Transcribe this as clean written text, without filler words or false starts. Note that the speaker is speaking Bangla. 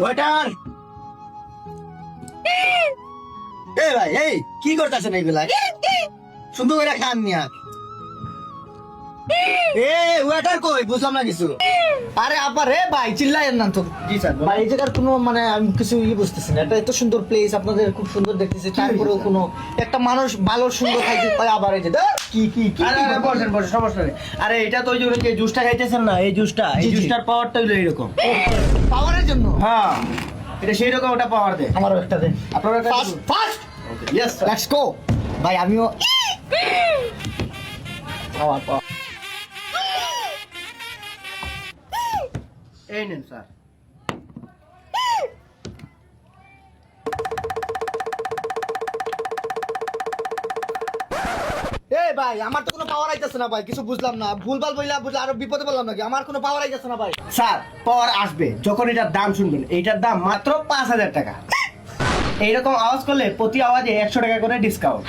ওয়েটার এই ভাই এই কি করতেছেন এইগুলা সুন্দর করে খান নিয়া এ ওয়েটার কই বুঝলাম না কিছু আরে আবার রে ভাই চিল্লায়েন না তো। জি স্যার ভাই এই জায়গার কোনো মানে আমি কিছু বুঝতেছি না। এটা এত সুন্দর প্লেস, আপনাদের খুব সুন্দর দেখতেছি, তারপরেও কোনো একটা মানুষ ভালো সুন্দর খাইতে পারে আবার এই যে কি কি কি আরে আরে বসেন বসেন সমস্যা নেই আরে এটা তো ওই যে জুসটা খাইতেছেন না এই জুসটা এই জি, জি। জুসটার পাওয়ারটা হলো এরকম পাওয়ারের জন্য হ্যাঁ এটা সেই রকম ওটা পাওয়ার দেয় আমারও একটা দেন। আপনারা fast fast okay yes let's go. ভাই আমিও পাওয়ার পাওয়ার এই নেন স্যার এই ভাই আমার তো কোনো পাওয়ার আইতাছে না ভাই, কিছু বুঝলাম না, ভুলভাল বইলা বুঝলা আরো বিপদে বললাম নাকি? আমার কোনো পাওয়ার আইতাছে না ভাই। স্যার পাওয়ার আসবে যখন এটার দাম শুনবেন এইটার দাম মাত্র 5,000 টাকা এইরকম আওয়াজ করলে প্রতি আওয়াজে 100 টাকা করে ডিসকাউন্ট